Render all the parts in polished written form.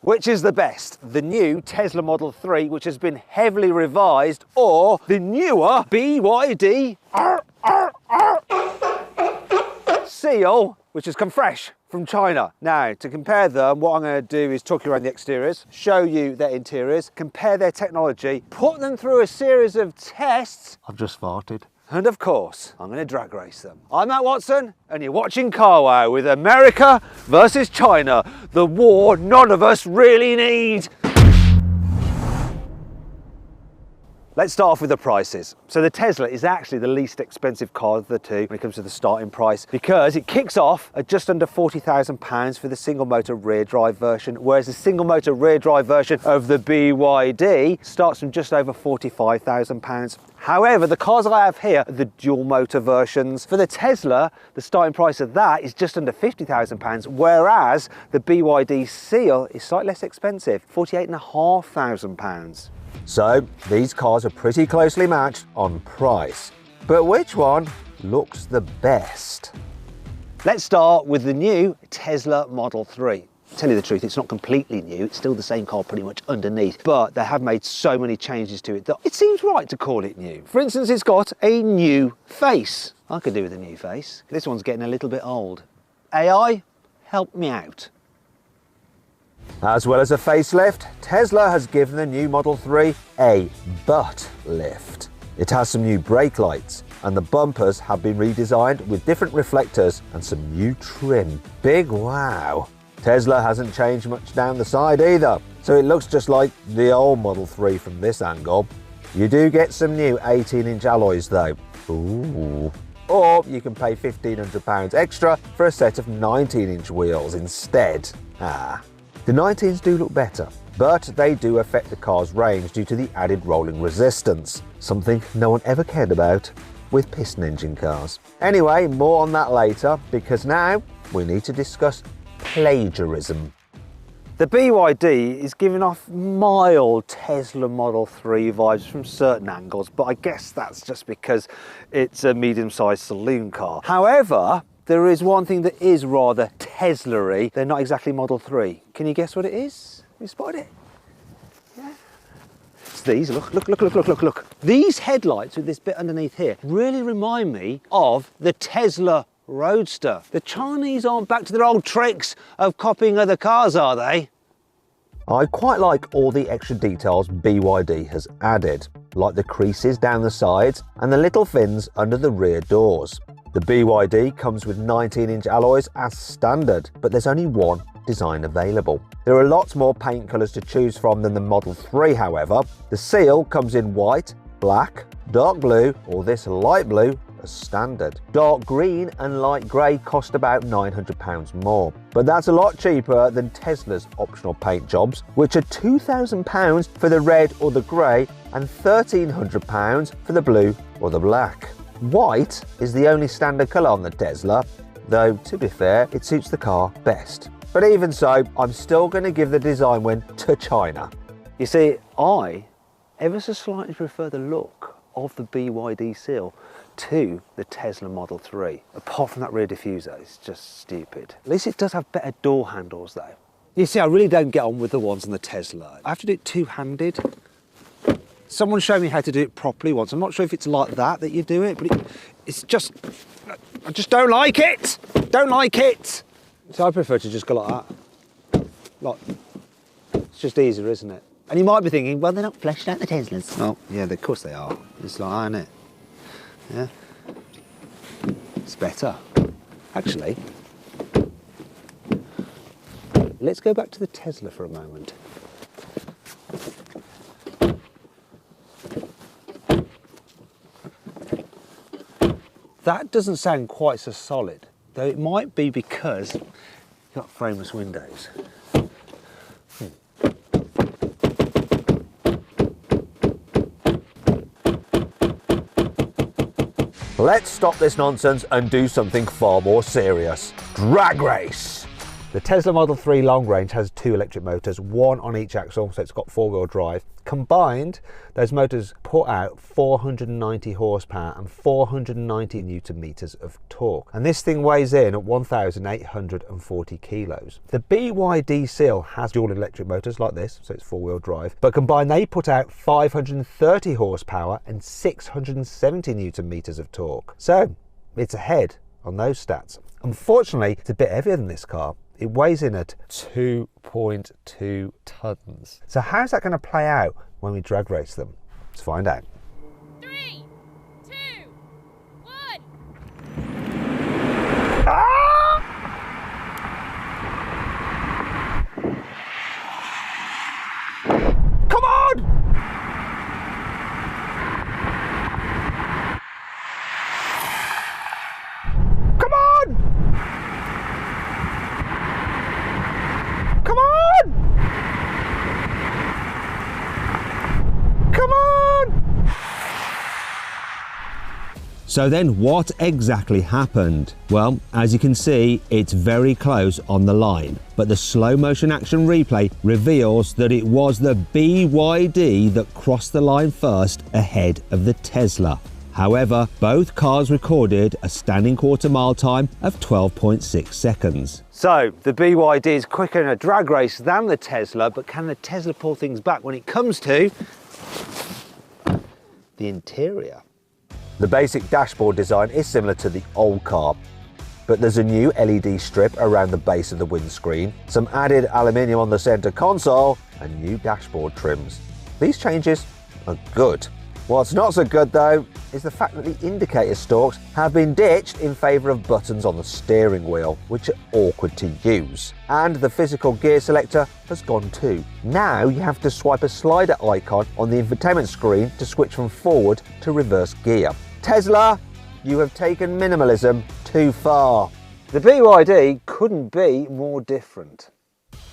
Which is the best? The new Tesla Model 3, which has been heavily revised, or the newer BYD Seal, which has come fresh from China. Now, to compare them, what I'm going to do is talk you around the exteriors, show you their interiors, compare their technology, put them through a series of tests. I've just farted. And of course, I'm going to drag race them. I'm Matt Watson, and you're watching Car Wow with America versus China, the war none of us really need. Let's start off with the prices. So the Tesla is actually the least expensive car of the two when it comes to the starting price, because it kicks off at just under £40,000 for the single motor rear drive version, whereas the single motor rear drive version of the BYD starts from just over £45,000. However, the cars I have here are the dual motor versions. For the Tesla, the starting price of that is just under £50,000, whereas the BYD Seal is slightly less expensive, £48,500. So these cars are pretty closely matched on price. But which one looks the best? Let's start with the new Tesla Model 3. Tell you the truth, it's not completely new, it's still the same car pretty much underneath, but they have made so many changes to it that it seems right to call it new. For instance, it's got a new face. I could do with a new face. This one's getting a little bit old. AI, help me out. As well as a facelift, Tesla has given the new Model 3 a butt lift. It has some new brake lights, and the bumpers have been redesigned with different reflectors and some new trim. Big wow! Tesla hasn't changed much down the side either, so it looks just like the old Model 3 from this angle. You do get some new 18-inch alloys though. Ooh. Or you can pay £1,500 extra for a set of 19-inch wheels instead. The 19s do look better, but they do affect the car's range due to the added rolling resistance, something no one ever cared about with piston engine cars. Anyway, more on that later, because now we need to discuss plagiarism. The BYD is giving off mild Tesla Model 3 vibes from certain angles, but I guess that's just because it's a medium-sized saloon car. However, there is one thing that is rather Tesla-y. They're not exactly Model 3. Can you guess what it is? Have you spotted it? Yeah. It's these. Look. These headlights with this bit underneath here really remind me of the Tesla Roadster. The Chinese aren't back to their old tricks of copying other cars, are they? I quite like all the extra details BYD has added, like the creases down the sides and the little fins under the rear doors. The BYD comes with 19-inch alloys as standard, but there's only one design available. There are lots more paint colours to choose from than the Model 3, however. The Seal comes in white, black, dark blue, or this light blue as standard. Dark green and light grey cost about £900 more, but that's a lot cheaper than Tesla's optional paint jobs, which are £2,000 for the red or the grey and £1,300 for the blue or the black. White is the only standard colour on the Tesla, though to be fair, it suits the car best. But even so, I'm still going to give the design win to China. You see, I ever so slightly prefer the look of the BYD Seal to the Tesla Model 3. Apart from that rear diffuser, it's just stupid. At least it does have better door handles though. You see, I really don't get on with the ones on the Tesla. I have to do it two-handed. Someone showed me how to do it properly once. I'm not sure if it's like that you do it, but it's just, I just don't like it. Don't like it. So I prefer to just go like that. Like, it's just easier, isn't it? And you might be thinking, well, they're not fleshed out, the Teslas. Oh, yeah, of course they are. It's like that, isn't it? Yeah. It's better. Actually, let's go back to the Tesla for a moment. That doesn't sound quite so solid, though it might be because you've got frameless windows. Let's stop this nonsense and do something far more serious. Drag race! The Tesla Model 3 long range has 2 electric motors, one on each axle, so it's got 4-wheel drive. Combined, those motors put out 490 horsepower and 490 newton meters of torque. And this thing weighs in at 1,840 kilos. The BYD Seal has dual electric motors like this, so it's 4-wheel drive, but combined they put out 530 horsepower and 670 newton meters of torque. So it's ahead on those stats. Unfortunately, it's a bit heavier than this car. It weighs in at 2.2 tons. So how's that going to play out when we drag race them? Let's find out. 3, 2, 1. Ah! Come on! Come on! Come on! Come on! So then what exactly happened? Well, as you can see, it's very close on the line, but the slow motion action replay reveals that it was the BYD that crossed the line first ahead of the Tesla. However, both cars recorded a standing quarter-mile time of 12.6 seconds. So, the BYD is quicker in a drag race than the Tesla, but can the Tesla pull things back when it comes to the interior? The basic dashboard design is similar to the old car, but there's a new LED strip around the base of the windscreen, some added aluminium on the centre console, and new dashboard trims. These changes are good. What's not so good though is the fact that the indicator stalks have been ditched in favour of buttons on the steering wheel, which are awkward to use. And the physical gear selector has gone too. Now you have to swipe a slider icon on the infotainment screen to switch from forward to reverse gear. Tesla, you have taken minimalism too far. The BYD couldn't be more different.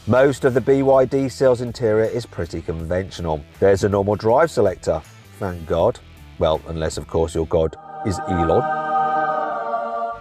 Most of the BYD Seal's interior is pretty conventional. There's a normal drive selector. Thank God. Well, unless of course your God is Elon.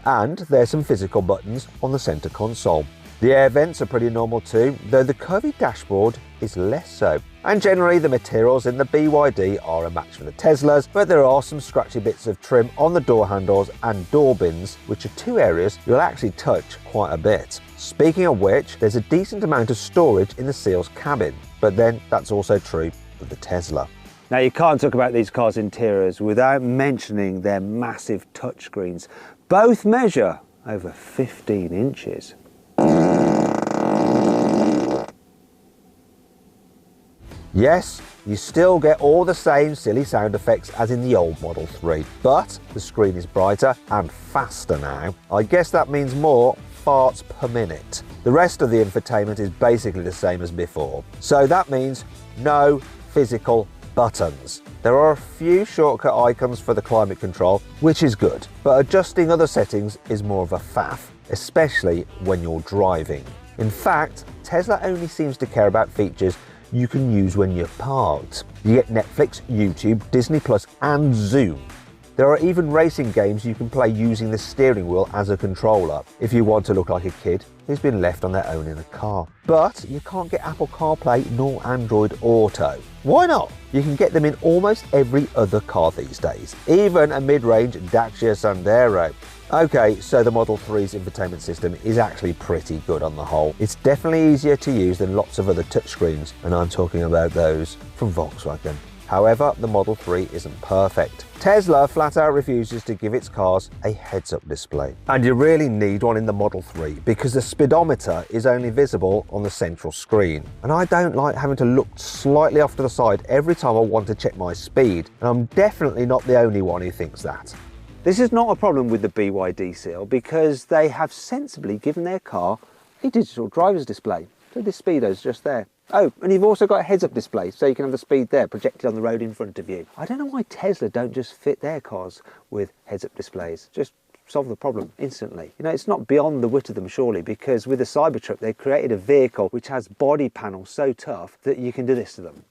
And there's some physical buttons on the centre console. The air vents are pretty normal too, though the curvy dashboard is less so. And generally the materials in the BYD are a match for the Teslas, but there are some scratchy bits of trim on the door handles and door bins, which are 2 areas you'll actually touch quite a bit. Speaking of which, there's a decent amount of storage in the Seal's cabin, but then that's also true of the Tesla. Now you can't talk about these cars' interiors without mentioning their massive touchscreens. Both measure over 15 inches. Yes, you still get all the same silly sound effects as in the old Model 3, but the screen is brighter and faster now. I guess that means more farts per minute. The rest of the infotainment is basically the same as before. So that means no physical buttons. There are a few shortcut icons for the climate control, which is good, but adjusting other settings is more of a faff, especially when you're driving. In fact, Tesla only seems to care about features you can use when you're parked. You get Netflix, YouTube, Disney Plus and Zoom. There are even racing games you can play using the steering wheel as a controller, if you want to look like a kid who's been left on their own in a car. But you can't get Apple CarPlay nor Android Auto. Why not? You can get them in almost every other car these days, even a mid-range Dacia Sandero. Okay, so the Model 3's infotainment system is actually pretty good on the whole. It's definitely easier to use than lots of other touchscreens, and I'm talking about those from Volkswagen. However, the Model 3 isn't perfect. Tesla flat out refuses to give its cars a heads-up display. And you really need one in the Model 3 because the speedometer is only visible on the central screen. And I don't like having to look slightly off to the side every time I want to check my speed. And I'm definitely not the only one who thinks that. This is not a problem with the BYD Seal because they have sensibly given their car a digital driver's display. So this speedo's just there. Oh, and you've also got a heads-up display, so you can have the speed there projected on the road in front of you. I don't know why Tesla don't just fit their cars with heads-up displays. Just solve the problem instantly. You know, it's not beyond the wit of them, surely, because with the Cybertruck, they created a vehicle which has body panels so tough that you can do this to them.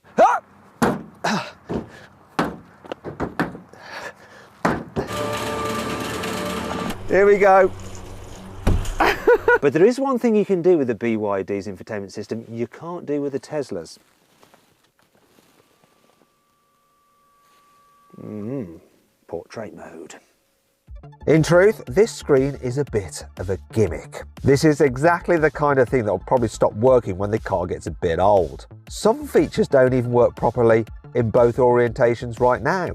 Here we go. But there is one thing you can do with the BYD's infotainment system you can't do with the Teslas. Portrait mode. In truth, this screen is a bit of a gimmick. This is exactly the kind of thing that will probably stop working when the car gets a bit old. Some features don't even work properly in both orientations right now,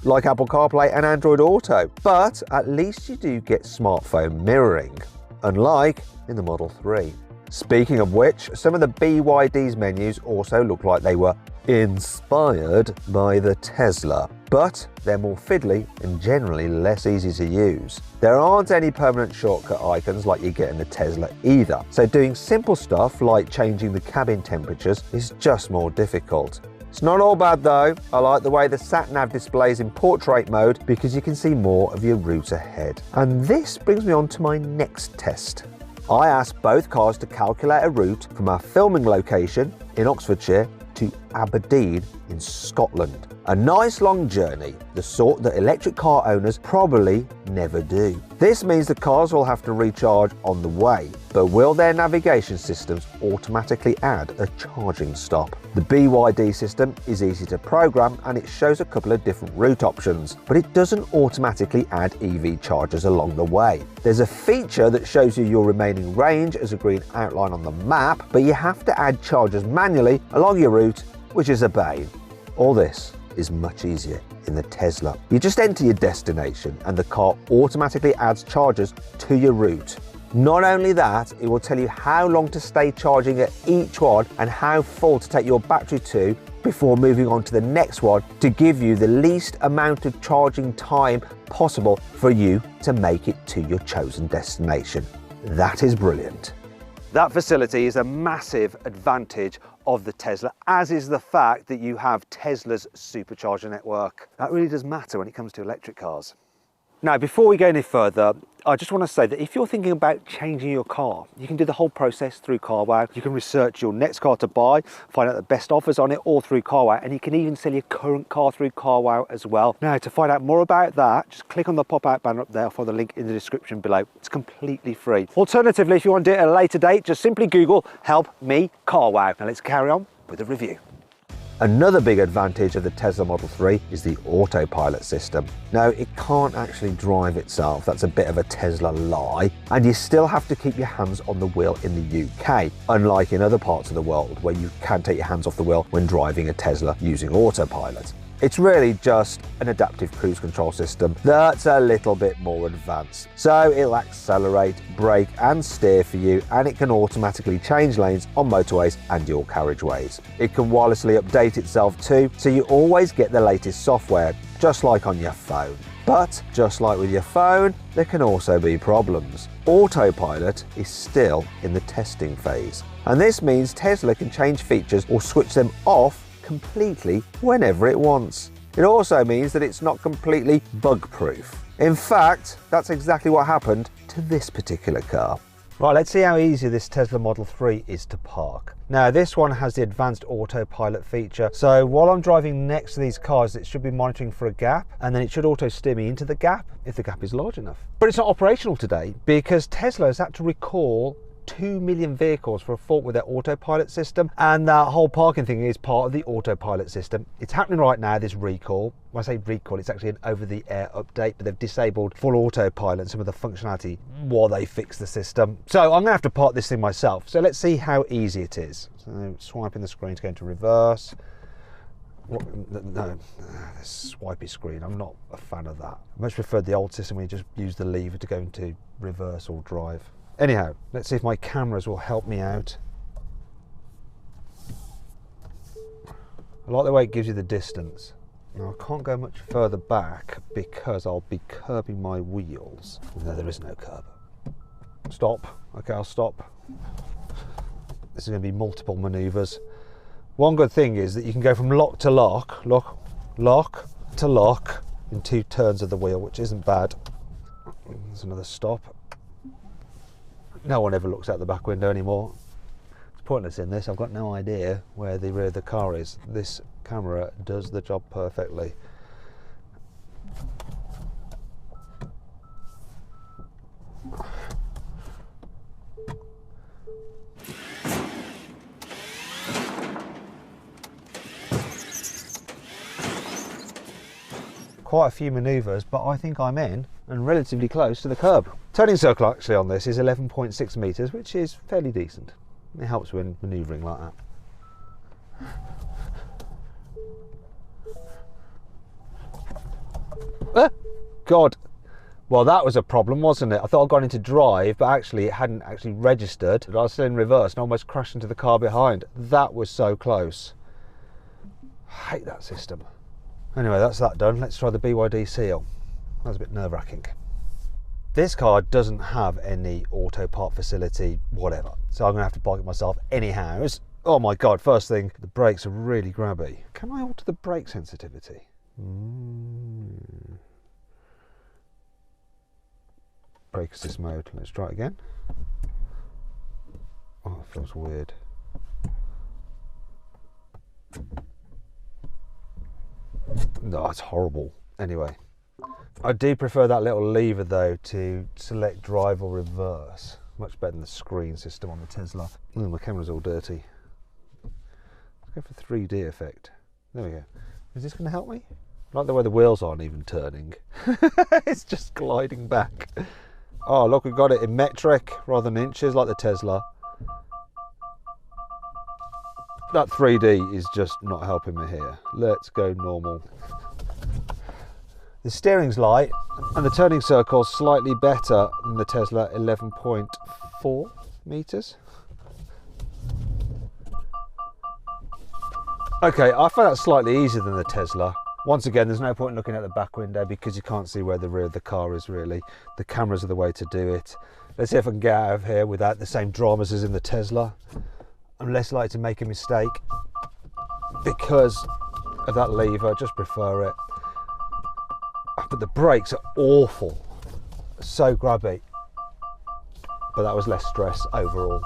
like Apple CarPlay and Android Auto, but at least you do get smartphone mirroring, unlike in the Model 3. Speaking of which, some of the BYD's menus also look like they were inspired by the Tesla, but they're more fiddly and generally less easy to use. There aren't any permanent shortcut icons like you get in the Tesla either, so doing simple stuff like changing the cabin temperatures is just more difficult. It's not all bad though. I like the way the sat-nav displays in portrait mode because you can see more of your route ahead. And this brings me on to my next test. I asked both cars to calculate a route from our filming location in Oxfordshire to Aberdeen in Scotland. A nice long journey, the sort that electric car owners probably never do. This means the cars will have to recharge on the way, but will their navigation systems automatically add a charging stop? The BYD system is easy to program and it shows a couple of different route options, but it doesn't automatically add EV chargers along the way. There's a feature that shows you your remaining range as a green outline on the map, but you have to add chargers manually along your route, which is a pain. All this is much easier in the Tesla. You just enter your destination and the car automatically adds chargers to your route. Not only that, it will tell you how long to stay charging at each one and how full to take your battery to before moving on to the next one to give you the least amount of charging time possible for you to make it to your chosen destination. That is brilliant. That facility is a massive advantage of the Tesla, as is the fact that you have Tesla's supercharger network. That really does matter when it comes to electric cars. Now, before we go any further, I just want to say that if you're thinking about changing your car, you can do the whole process through CarWow. You can research your next car to buy, find out the best offers on it all through CarWow, and you can even sell your current car through CarWow as well. Now, to find out more about that, just click on the pop-out banner up there or follow the link in the description below. It's completely free. Alternatively, if you want to do it at a later date, just simply Google "Help Me CarWow." Now let's carry on with the review. Another big advantage of the Tesla Model 3 is the autopilot system. Now, it can't actually drive itself, that's a bit of a Tesla lie, and you still have to keep your hands on the wheel in the UK, unlike in other parts of the world where you can take your hands off the wheel when driving a Tesla using autopilot. It's really just an adaptive cruise control system that's a little bit more advanced. So it'll accelerate, brake and steer for you, and it can automatically change lanes on motorways and dual carriageways. It can wirelessly update itself too, so you always get the latest software, just like on your phone. But just like with your phone, there can also be problems. Autopilot is still in the testing phase, and this means Tesla can change features or switch them off completely whenever it wants. It also means that it's not completely bug-proof. In fact, that's exactly what happened to this particular car. Right, let's see how easy this Tesla Model 3 is to park. Now, this one has the advanced autopilot feature, so while I'm driving next to these cars, it should be monitoring for a gap, and then it should auto steer me into the gap if the gap is large enough. But it's not operational today because Tesla has had to recall 2 million vehicles for a fault with their autopilot system, and that whole parking thing is part of the autopilot system. It's happening right now, this recall. When I say recall, it's actually an over-the-air update, but they've disabled full autopilot and some of the functionality while they fix the system. So I'm gonna have to park this thing myself. So let's see how easy it is. So swiping the screen to go into reverse. No, this swipey screen, I'm not a fan of that. I much preferred the old system where you just use the lever to go into reverse or drive. Anyhow, let's see if my cameras will help me out. I like the way it gives you the distance. Now, I can't go much further back because I'll be curbing my wheels. No, there is no curb. Stop. Okay, I'll stop. This is going to be multiple manoeuvres. One good thing is that you can go from lock to lock, lock to lock in 2 turns of the wheel, which isn't bad. There's another stop. No one ever looks out the back window anymore. It's pointless in this, I've got no idea where the rear of the car is. This camera does the job perfectly. quite a few manoeuvres, but I think I'm in and relatively close to the curb. Turning circle actually on this is 11.6 metres, which is fairly decent. It helps when manoeuvring like that. God. Well, that was a problem, wasn't it? I thought I'd gone into drive, but actually it hadn't actually registered. I was still in reverse and almost crashed into the car behind. That was so close. I hate that system. Anyway, that's that done. Let's try the BYD seal. That was a bit nerve-wracking. This car doesn't have any auto part facility, whatever. So I'm gonna have to bike it myself anyhow. Oh my God, first thing, the brakes are really grabby. Can I alter the brake sensitivity? Brake assist mode. Let's try it again. Oh, it feels weird. No, it's horrible. Anyway, I do prefer that little lever though to select drive or reverse. Much better than the screen system on the Tesla. Oh, my camera's all dirty. Let's go for 3D effect. There we go. Is this going to help me? I like the way the wheels aren't even turning. It's just gliding back. Oh, look, we've got it in metric rather than inches like the Tesla. That 3D is just not helping me here. Let's go normal. The steering's light and the turning circle's slightly better than the Tesla, 11.4 meters. Okay, I found that slightly easier than the Tesla. Once again, there's no point in looking at the back window because you can't see where the rear of the car is really. The cameras are the way to do it. Let's see if I can get out of here without the same dramas as in the Tesla. I'm less likely to make a mistake because of that lever. I just prefer it. But the brakes are awful. So grabby. But that was less stress overall.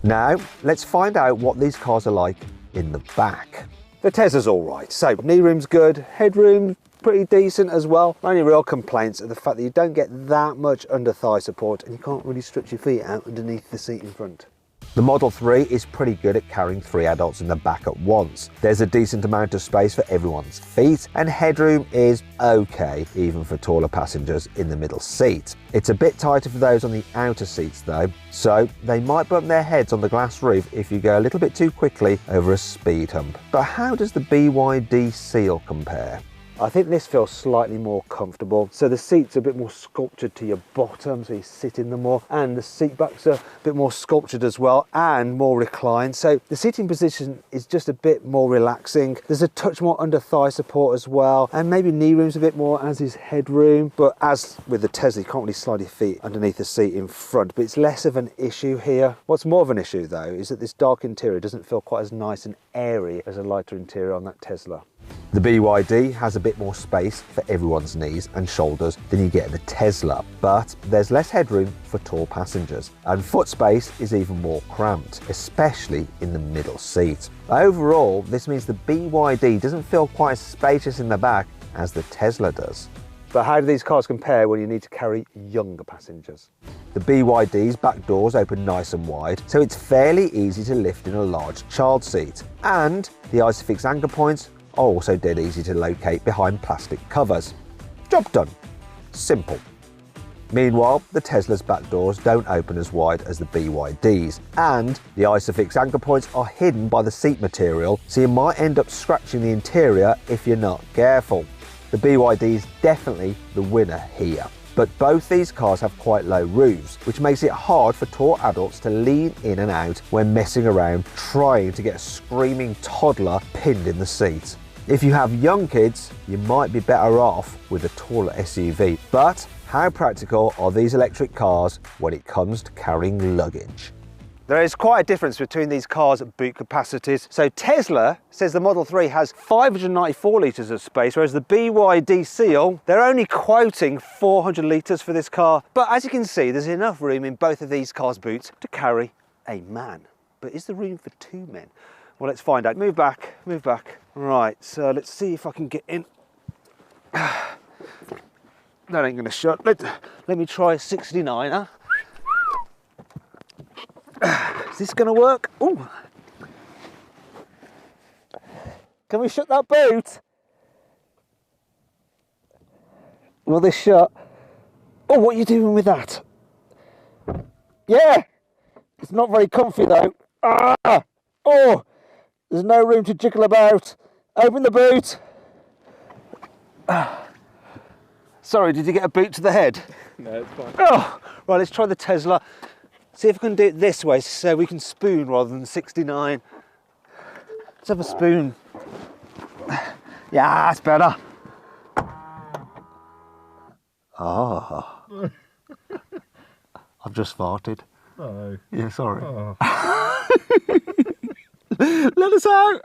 Now, let's find out what these cars are like in the back. The Tesla's all right. So knee room's good, headroom pretty decent as well. My only real complaints are the fact that you don't get that much under thigh support and you can't really stretch your feet out underneath the seat in front. The Model 3 is pretty good at carrying 3 adults in the back at once. There's a decent amount of space for everyone's feet and headroom is okay, even for taller passengers in the middle seat. It's a bit tighter for those on the outer seats though, so they might bump their heads on the glass roof if you go a little bit too quickly over a speed hump. But how does the BYD seal compare? I think this feels slightly more comfortable. So the seats are a bit more sculptured to your bottom, so you sit in them more, and the seat backs are a bit more sculptured as well and more reclined. So the seating position is just a bit more relaxing. There's a touch more under thigh support as well, and maybe knee room's a bit more, as is headroom. But as with the Tesla, you can't really slide your feet underneath the seat in front, but it's less of an issue here. What's more of an issue though is that this dark interior doesn't feel quite as nice and airy as a lighter interior on that Tesla. The BYD has a bit more space for everyone's knees and shoulders than you get in the Tesla, but there's less headroom for tall passengers, and foot space is even more cramped, especially in the middle seat. Overall, this means the BYD doesn't feel quite as spacious in the back as the Tesla does. But how do these cars compare when you need to carry younger passengers? The BYD's back doors open nice and wide, so it's fairly easy to lift in a large child seat, and the ISOFIX anchor points are also dead easy to locate behind plastic covers. Job done. Simple. Meanwhile, the Tesla's back doors don't open as wide as the BYD's, and the ISOFIX anchor points are hidden by the seat material, so you might end up scratching the interior if you're not careful. The BYD is definitely the winner here. But both these cars have quite low roofs, which makes it hard for tall adults to lean in and out when messing around trying to get a screaming toddler pinned in the seat. If you have young kids, you might be better off with a taller SUV. But how practical are these electric cars when it comes to carrying luggage? There is quite a difference between these cars' boot capacities. So Tesla says the Model 3 has 594 litres of space, whereas the BYD Seal, they're only quoting 400 litres for this car. But as you can see, there's enough room in both of these cars' boots to carry a man. But is there room for 2 men? Well, let's find out. Move back, move back. Right, so let's see if I can get in. That ain't gonna shut. Let me try a 69er. Is this going to work? Ooh. Can we shut that boot? Will this shut? Oh, what are you doing with that? Yeah! It's not very comfy though. Ah! Oh! There's no room to jiggle about. Open the boot. Sorry, did you get a boot to the head? No, it's fine. Oh! Right, let's try the Tesla. See if we can do it this way so we can spoon rather than 69. Let's have a spoon. Yeah, that's better. Ah. I've just farted. Oh. Yeah, sorry. Oh. Let us out.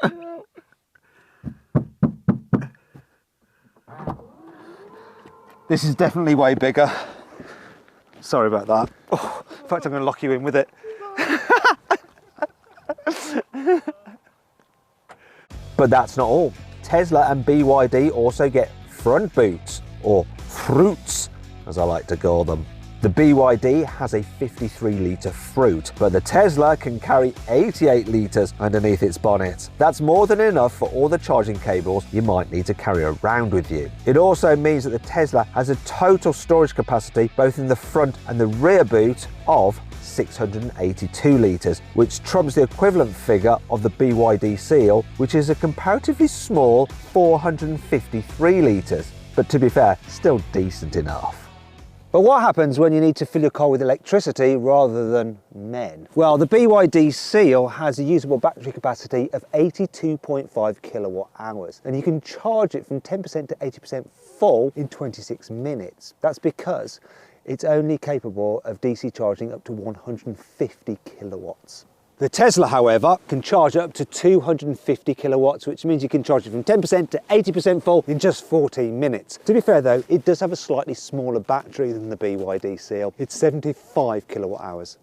This is definitely way bigger. Sorry about that. Oh, in fact, I'm going to lock you in with it. But that's not all. Tesla and BYD also get front boots, or fruits, as I like to call them. The BYD has a 53-litre fruit, but the Tesla can carry 88 litres underneath its bonnet. That's more than enough for all the charging cables you might need to carry around with you. It also means that the Tesla has a total storage capacity, both in the front and the rear boot, of 682 litres, which trumps the equivalent figure of the BYD Seal, which is a comparatively small 453 litres. But to be fair, still decent enough. But what happens when you need to fill your car with electricity rather than men? Well, the BYD Seal has a usable battery capacity of 82.5 kilowatt hours, and you can charge it from 10% to 80% full in 26 minutes. That's because it's only capable of DC charging up to 150 kilowatts. The Tesla, however, can charge up to 250 kilowatts, which means you can charge it from 10% to 80% full in just 14 minutes. To be fair though, it does have a slightly smaller battery than the BYD Seal. It's 75 kilowatt hours.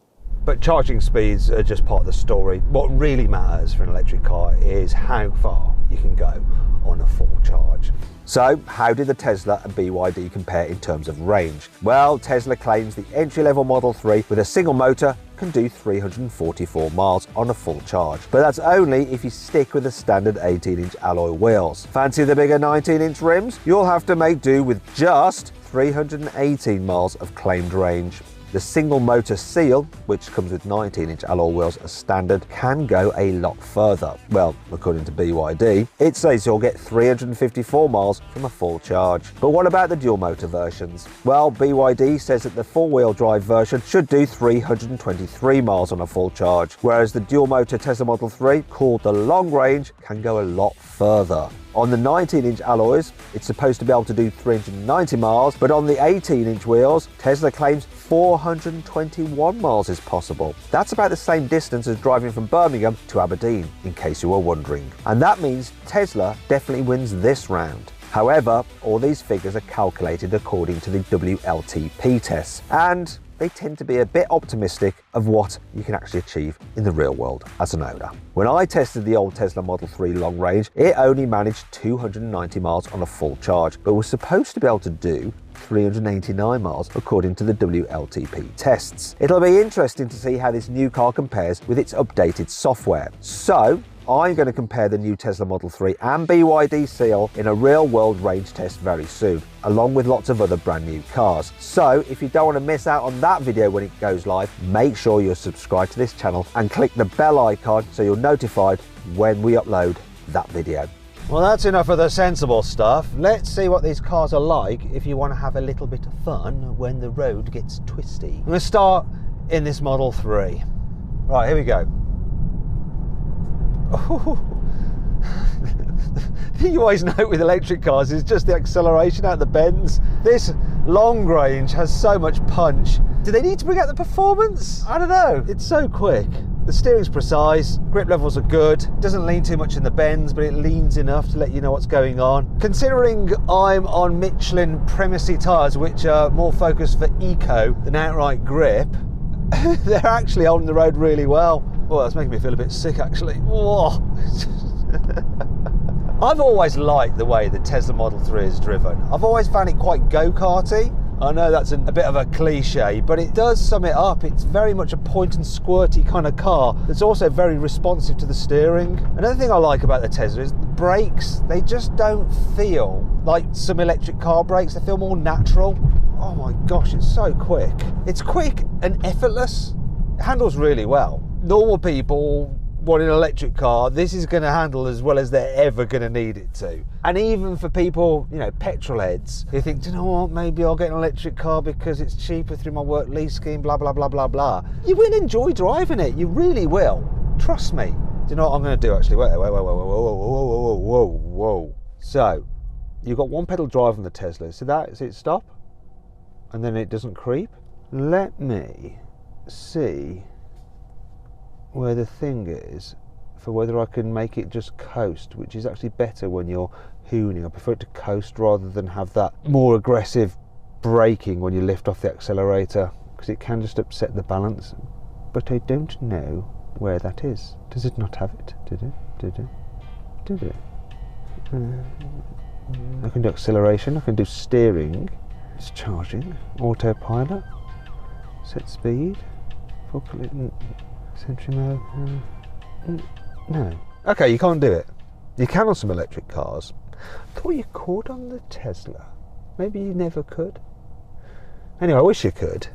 But charging speeds are just part of the story. What really matters for an electric car is how far you can go on a full charge. So, how did the Tesla and BYD compare in terms of range? Well, Tesla claims the entry-level Model 3 with a single motor can do 344 miles on a full charge. But that's only if you stick with the standard 18-inch alloy wheels. Fancy the bigger 19-inch rims? You'll have to make do with just 318 miles of claimed range. The single motor Seal, which comes with 19-inch alloy wheels as standard, can go a lot further. Well, according to BYD, it says you'll get 354 miles from a full charge. But what about the dual motor versions? Well, BYD says that the four-wheel drive version should do 323 miles on a full charge, whereas the dual motor Tesla Model 3, called the long range, can go a lot further. On the 19-inch alloys, it's supposed to be able to do 390 miles, but on the 18-inch wheels, Tesla claims 421 miles is possible. That's about the same distance as driving from Birmingham to Aberdeen, in case you were wondering. And that means Tesla definitely wins this round. However, all these figures are calculated according to the WLTP tests, and they tend to be a bit optimistic of what you can actually achieve in the real world as an owner. When I tested the old Tesla Model 3 long range, it only managed 290 miles on a full charge, but was supposed to be able to do 389 miles according to the WLTP tests. It'll be interesting to see how this new car compares with its updated software. So, I'm going to compare the new Tesla Model 3 and BYD Seal in a real-world range test very soon, along with lots of other brand new cars. So if you don't want to miss out on that video when it goes live, make sure you're subscribed to this channel and click the bell icon so you're notified when we upload that video. Well, that's enough of the sensible stuff. Let's see what these cars are like if you want to have a little bit of fun when the road gets twisty. I'm going to start in this Model 3. Right, here we go. Oh. The thing you always note with electric cars is just the acceleration out the bends. This long range has so much punch. Do they need to bring out the performance? I don't know. It's so quick. The steering's precise, grip levels are good, doesn't lean too much in the bends, but it leans enough to let you know what's going on. Considering I'm on Michelin Primacy tyres, which are more focused for eco than outright grip, they're actually holding the road really well. Oh, that's making me feel a bit sick actually. Whoa. I've always liked the way the Tesla Model 3 is driven. I've always found it quite go-karty. I know that's a bit of a cliche, but it does sum it up. It's very much a point and squirty kind of car that's also very responsive to the steering. Another thing I like about the Tesla is the brakes. They just don't feel like some electric car brakes. They feel more natural. Oh my gosh, it's so quick. It's quick and effortless. It handles really well. Normal people want an electric car, this is going to handle as well as they're ever going to need it to. And even for people, you know, petrol heads, who think, do you know what, maybe I'll get an electric car because it's cheaper through my work lease scheme, blah, blah, blah, blah, blah. You will enjoy driving it. You really will. Trust me. Do you know what I'm going to do, actually? Wait, whoa. So, you've got one pedal drive on the Tesla. So that's it, stop. And then it doesn't creep. Let me see where the thing is for whether I can make it just coast, which is actually better when you're hooning. I prefer it to coast rather than have that more aggressive braking when you lift off the accelerator, because it can just upset the balance. But I don't know where that is. Does it not have it? Did it? I can do acceleration, I can do steering. It's charging. Autopilot. Set speed. Sentry mode. No. Okay, you can't do it. You can on some electric cars. I thought you could on the Tesla. Maybe you never could. Anyway, I wish you could,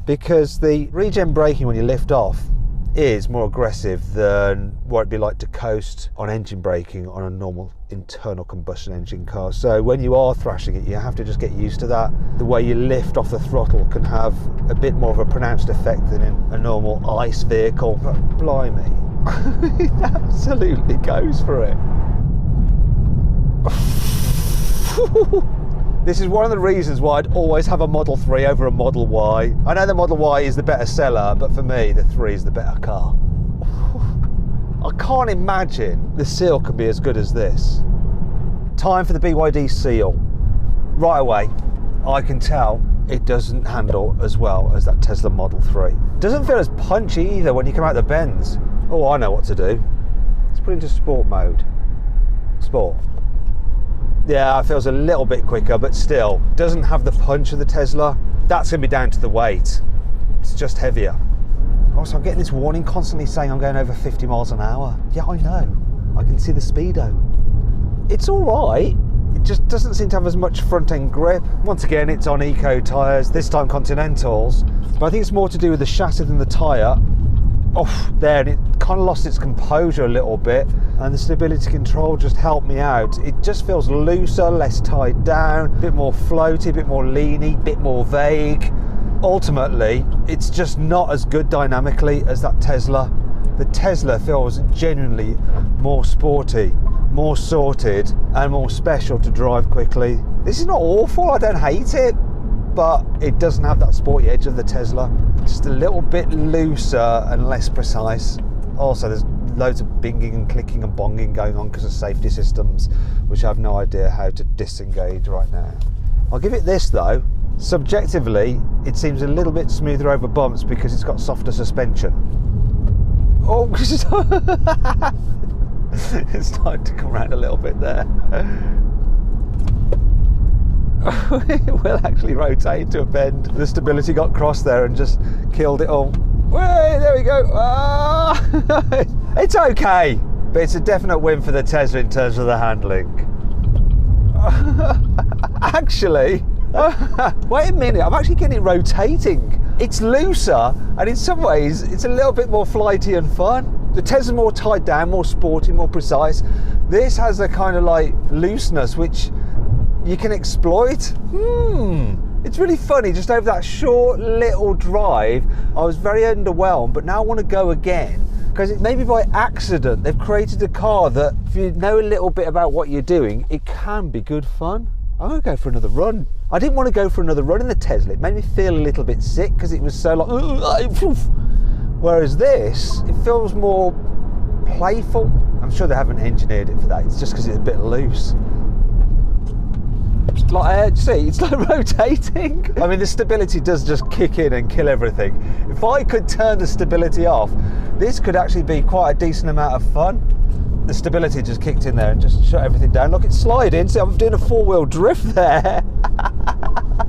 because the regen braking when you lift off is more aggressive than what it'd be like to coast on engine braking on a normal internal combustion engine car. So when you are thrashing it, you have to just get used to that. The way you lift off the throttle can have a bit more of a pronounced effect than in a normal ICE vehicle. But blimey, it absolutely goes for it. This is one of the reasons why I'd always have a Model 3 over a Model Y. I know the Model Y is the better seller, but for me, the 3 is the better car. I can't imagine the seal can be as good as this. Time for the BYD seal. Right away, I can tell it doesn't handle as well as that Tesla Model 3. Doesn't feel as punchy either when you come out the bends. Oh, I know what to do. Let's put it into sport mode. Sport. Yeah, it feels a little bit quicker, but still doesn't have the punch of the Tesla. That's going to be down to the weight. It's just heavier. Also, I'm getting this warning constantly saying I'm going over 50 miles an hour. Yeah, I know. I can see the speedo. It's all right. It just doesn't seem to have as much front-end grip. Once again, it's on eco tyres, this time Continentals. But I think it's more to do with the chassis than the tyre. Oh, there, and it kind of lost its composure a little bit, and the stability control just helped me out. It just feels looser, less tied down, a bit more floaty, a bit more leany, a bit more vague. Ultimately, it's just not as good dynamically as that Tesla. The Tesla feels genuinely more sporty, more sorted, and more special to drive quickly. This is not awful, I don't hate it, but it doesn't have that sporty edge of the Tesla. Just a little bit looser and less precise. Also, there's loads of binging and clicking and bonging going on because of safety systems, which I have no idea how to disengage right now. I'll give it this though. Subjectively, it seems a little bit smoother over bumps because it's got softer suspension. Oh, it's starting to come around a little bit there. It will actually rotate to a bend. The stability got crossed there and just killed it all. Way, there we go. Ah! It's okay, but it's a definite win for the Tesla in terms of the handling. Actually, wait a minute, I'm actually getting it rotating. It's looser, and in some ways, it's a little bit more flighty and fun. The Tesla's more tied down, more sporty, more precise. This has a kind of like looseness, which you can exploit. It's really funny, just over that short little drive, I was very underwhelmed, but now I want to go again, because maybe by accident, they've created a car that, if you know a little bit about what you're doing, it can be good fun. I'm going to go for another run. I didn't want to go for another run in the Tesla. It made me feel a little bit sick, because it was so like, whereas this, it feels more playful. I'm sure they haven't engineered it for that. It's just because it's a bit loose. Like, see, it's like rotating. I mean, the stability does just kick in and kill everything. If I could turn the stability off, this could actually be quite a decent amount of fun. The stability just kicked in there and just shut everything down. Look, it's sliding, so I'm doing a four-wheel drift there.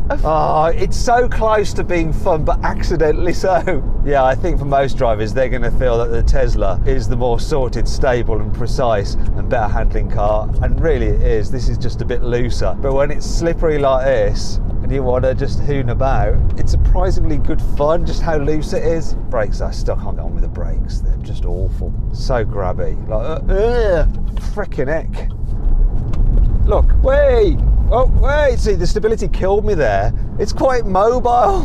Oh, it's so close to being fun, but accidentally so. Yeah, I think for most drivers, they're going to feel that the Tesla is the more sorted, stable and precise and better handling car. And really it is. This is just a bit looser. But when it's slippery like this, and you want to just hoon about, it's surprisingly good fun, just how loose it is. Brakes, I still can't get on with the brakes. They're just awful. So grabby. Like, frickin' heck. Look, wait! Oh, wait! See, the stability killed me there. It's quite mobile.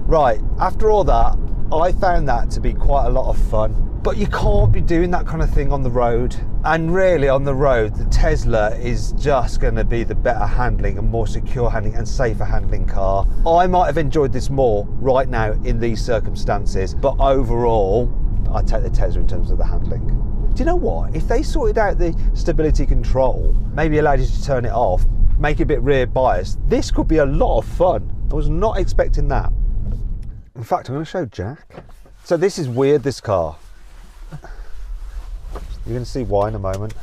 Right, after all that, I found that to be quite a lot of fun. But you can't be doing that kind of thing on the road. And really, on the road, the Tesla is just going to be the better handling and more secure handling and safer handling car. I might have enjoyed this more right now in these circumstances, but overall, I take the Tesla in terms of the handling. Do you know what? If they sorted out the stability control, maybe allowed you to turn it off, make it a bit rear biased, this could be a lot of fun. I was not expecting that. In fact, I'm going to show Jack. So this is weird, this car. You're going to see why in a moment.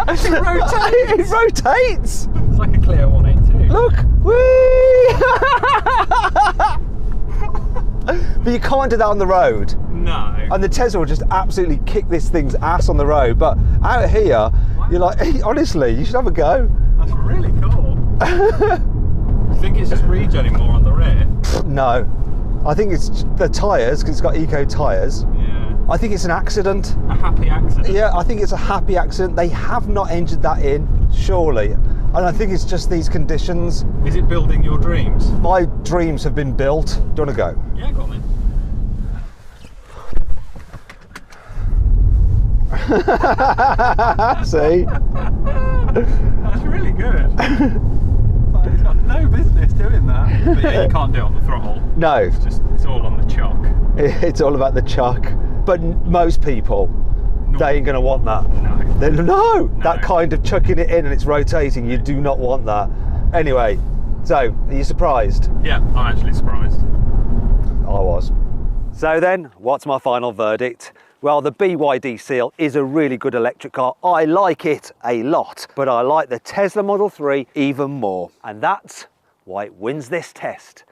It rotates! It's like a Clio 182. Look! Whee! But you can't do that on the road. No. And the Tesla will just absolutely kick this thing's ass on the road. But out here, wow. You're like, hey, honestly, you should have a go. That's really cool. I think it's just regenerating more on the rear. No. I think it's the tyres, because it's got eco tyres. Yeah. I think it's an accident. A happy accident? Yeah, I think it's a happy accident. They have not entered that in, surely. And I think it's just these conditions. Is it building your dreams? My dreams have been built. Do you want to go? Yeah, go on then. See? That's really good. He's got no business doing that. But yeah, you can't do it on the throttle. No. It's all on the chock. It's all about the chuck. But most people, they ain't going to want that. No. No, that kind of chucking it in and it's rotating, you do not want that. Anyway, so, are you surprised? Yeah, I'm actually surprised. I was. So then, what's my final verdict? Well, the BYD Seal is a really good electric car. I like it a lot, but I like the Tesla Model 3 even more. And that's why it wins this test.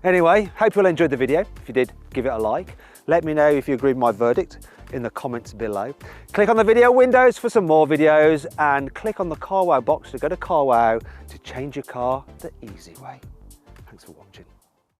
Anyway, hope you all enjoyed the video. If you did, give it a like. Let me know if you agree with my verdict in the comments below. Click on the video windows for some more videos and click on the CarWow box to go to CarWow to change your car the easy way. Thanks for watching.